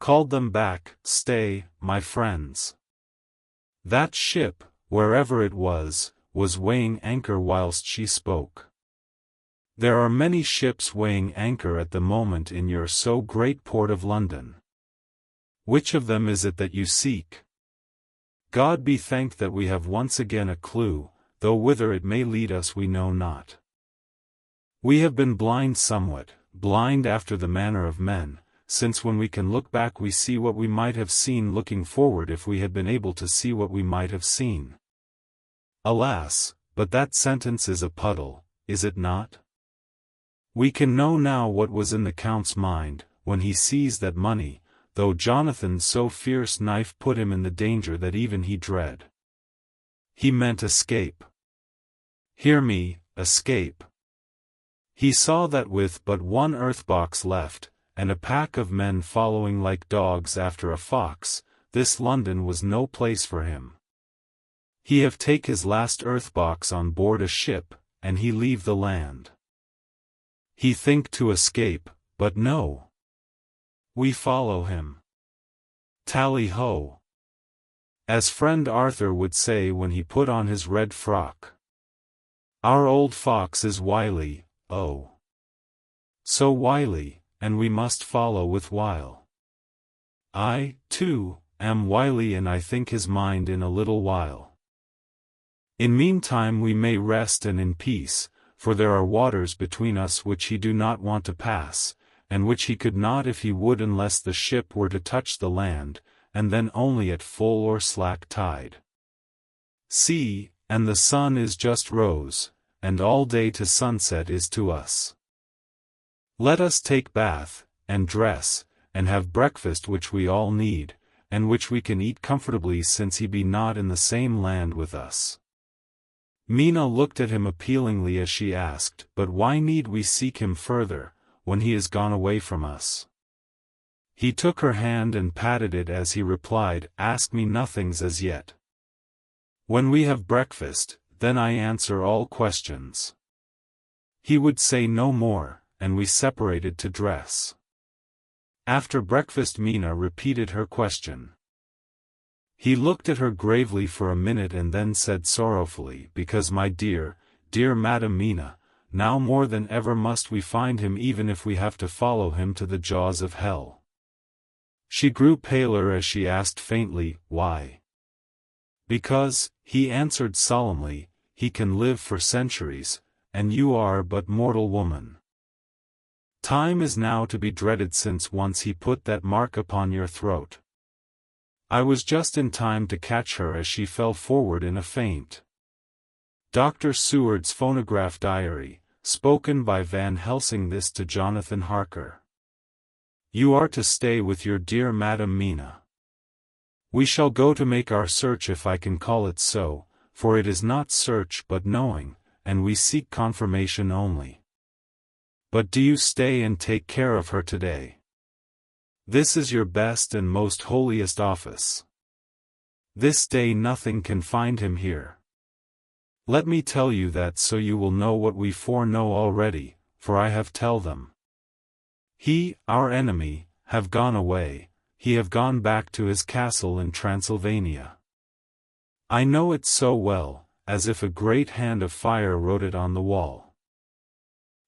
called them back, "Stay, my friends." That ship, wherever it was weighing anchor whilst she spoke. There are many ships weighing anchor at the moment in your so great port of London. Which of them is it that you seek? God be thanked that we have once again a clue, though whither it may lead us we know not. We have been blind somewhat, blind after the manner of men, since when we can look back we see what we might have seen looking forward if we had been able to see what we might have seen. Alas, but that sentence is a puddle, is it not? We can know now what was in the Count's mind, when he sees that money, though Jonathan's so fierce knife put him in the danger that even he dread. He meant escape. Hear me, escape. He saw that with but one earth-box left, and a pack of men following like dogs after a fox, this London was no place for him. He have take his last earth-box on board a ship, and he leave the land. He think to escape, but no. We follow him. Tally-ho! As friend Arthur would say when he put on his red frock. Our old fox is wily, oh. So wily, and we must follow with wile. I, too, am wily and I think his mind in a little while. In meantime we may rest and in peace, for there are waters between us which he do not want to pass, and which he could not if he would unless the ship were to touch the land, and then only at full or slack tide. See, and the sun is just rose, and all day to sunset is to us. Let us take bath, and dress, and have breakfast which we all need, and which we can eat comfortably since he be not in the same land with us. Mina looked at him appealingly as she asked, "But why need we seek him further, when he is gone away from us?" He took her hand and patted it as he replied, "Ask me nothings as yet. When we have breakfast, then I answer all questions." He would say no more, and we separated to dress. After breakfast Mina repeated her question. He looked at her gravely for a minute and then said sorrowfully, "Because my dear, dear Madam Mina, now more than ever must we find him even if we have to follow him to the jaws of hell." She grew paler as she asked faintly, "Why?" "Because," he answered solemnly, "he can live for centuries, and you are but mortal woman. Time is now to be dreaded since once he put that mark upon your throat." I was just in time to catch her as she fell forward in a faint. Dr. Seward's phonograph diary, spoken by Van Helsing this to Jonathan Harker. "You are to stay with your dear Madam Mina. We shall go to make our search if I can call it so, for it is not search but knowing, and we seek confirmation only. But do you stay and take care of her today. This is your best and most holiest office. This day nothing can find him here. Let me tell you that so you will know what we foreknow already, for I have tell them. He, our enemy, have gone away, he have gone back to his castle in Transylvania. I know it so well, as if a great hand of fire wrote it on the wall.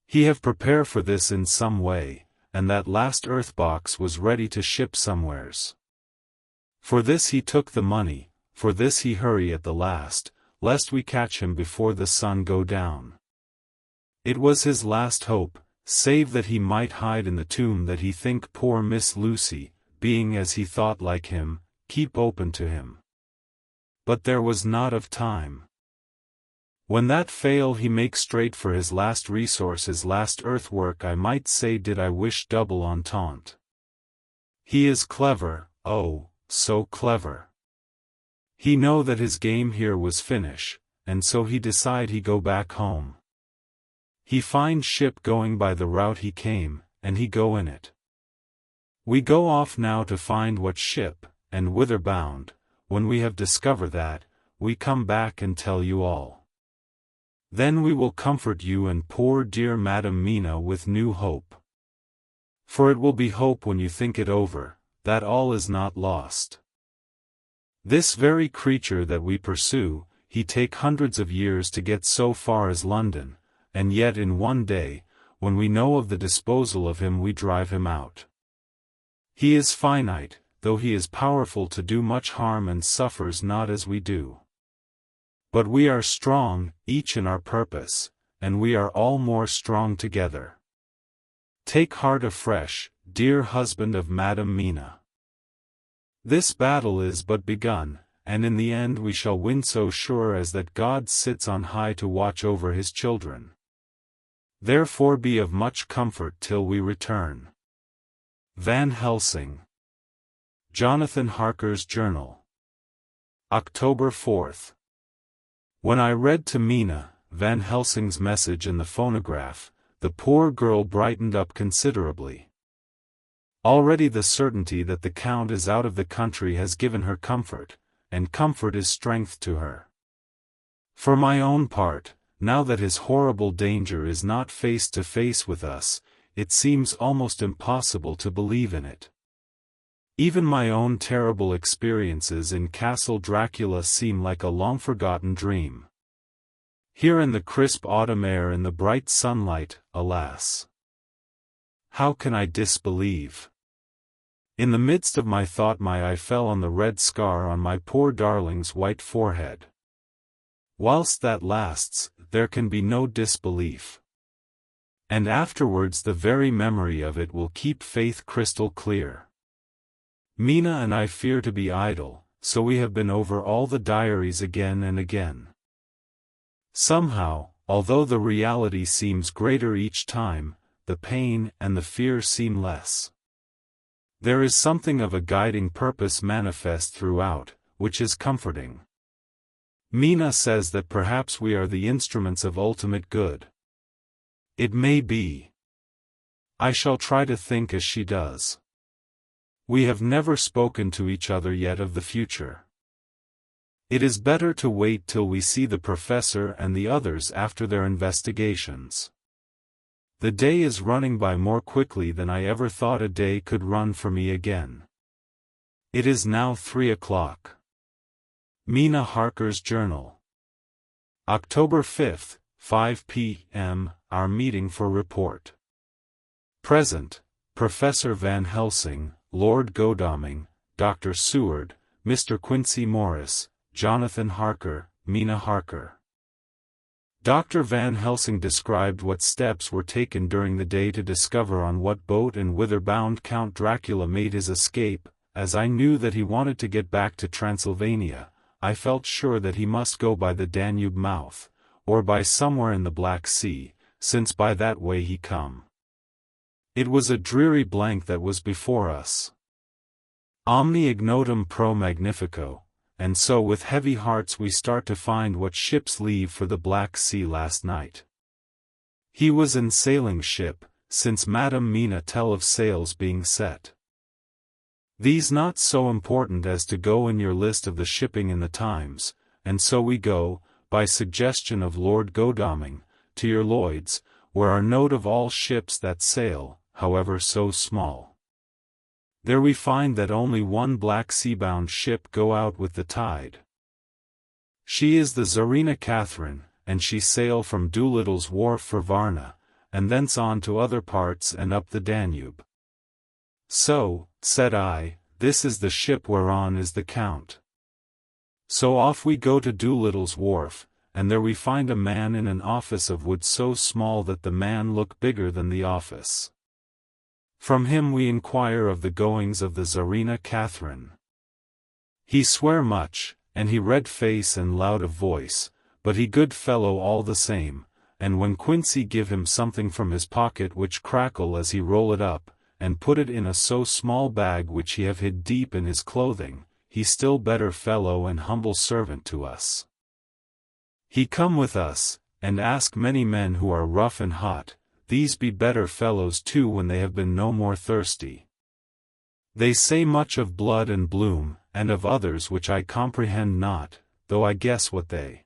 He have prepared for this in some way, and that last earth-box was ready to ship somewheres. For this he took the money, for this he hurry at the last, lest we catch him before the sun go down. It was his last hope, save that he might hide in the tomb that he think poor Miss Lucy, being as he thought like him, keep open to him. But there was not of time. When that fail he make straight for his last resource, his last earthwork. I might say did I wish double entente. He is clever, oh, so clever. He know that his game here was finish, and so he decide he go back home. He find ship going by the route he came, and he go in it. We go off now to find what ship, and whither bound. When we have discovered that, we come back and tell you all. Then we will comfort you and poor dear Madam Mina with new hope. For it will be hope when you think it over, that all is not lost. This very creature that we pursue, he take hundreds of years to get so far as London, and yet in one day, when we know of the disposal of him we drive him out. He is finite, though he is powerful to do much harm and suffers not as we do. But we are strong, each in our purpose, and we are all more strong together. Take heart afresh, dear husband of Madam Mina. This battle is but begun, and in the end we shall win, so sure as that God sits on high to watch over his children. Therefore be of much comfort till we return. Van Helsing. Jonathan Harker's Journal. October 4th. When I read to Mina Van Helsing's message in the phonograph, the poor girl brightened up considerably. Already the certainty that the Count is out of the country has given her comfort, and comfort is strength to her. For my own part, now that his horrible danger is not face to face with us, it seems almost impossible to believe in it. Even my own terrible experiences in Castle Dracula seem like a long-forgotten dream. Here in the crisp autumn air in the bright sunlight, alas! How can I disbelieve? In the midst of my thought my eye fell on the red scar on my poor darling's white forehead. Whilst that lasts, there can be no disbelief. And afterwards the very memory of it will keep faith crystal clear. Mina and I fear to be idle, so we have been over all the diaries again and again. Somehow, although the reality seems greater each time, the pain and the fear seem less. There is something of a guiding purpose manifest throughout, which is comforting. Mina says that perhaps we are the instruments of ultimate good. It may be. I shall try to think as she does. We have never spoken to each other yet of the future. It is better to wait till we see the professor and the others after their investigations. The day is running by more quickly than I ever thought a day could run for me again. It is now 3 o'clock. Mina Harker's Journal. October 5th, 5 p.m., our meeting for report. Present, Professor Van Helsing, Lord Godalming, Dr. Seward, Mr. Quincy Morris, Jonathan Harker, Mina Harker. Dr. Van Helsing described what steps were taken during the day to discover on what boat and whither bound Count Dracula made his escape. As I knew that he wanted to get back to Transylvania, I felt sure that he must go by the Danube mouth, or by somewhere in the Black Sea, since by that way he come. It was a dreary blank that was before us. Omni ignotum pro magnifico, and so with heavy hearts we start to find what ships leave for the Black Sea last night. He was in sailing ship, since Madam Mina tell of sails being set. These not so important as to go in your list of the shipping in the Times, and so we go, by suggestion of Lord Godalming, to your Lloyd's, where are note of all ships that sail, however so small. There we find that only one Black Sea-bound ship go out with the tide. She is the Tsarina Catherine, and she sail from Doolittle's wharf for Varna, and thence on to other parts and up the Danube. So, said I, this is the ship whereon is the Count. So off we go to Doolittle's wharf, and there we find a man in an office of wood so small that the man look bigger than the office. From him we inquire of the goings of the Tsarina Catherine. He swear much, and he red face and loud of voice, but he good fellow all the same, and when Quincy give him something from his pocket which crackle as he roll it up, and put it in a so small bag which he have hid deep in his clothing, he still better fellow and humble servant to us. He come with us, and ask many men who are rough and hot, these be better fellows too when they have been no more thirsty. They say much of blood and bloom, and of others which I comprehend not, though I guess what they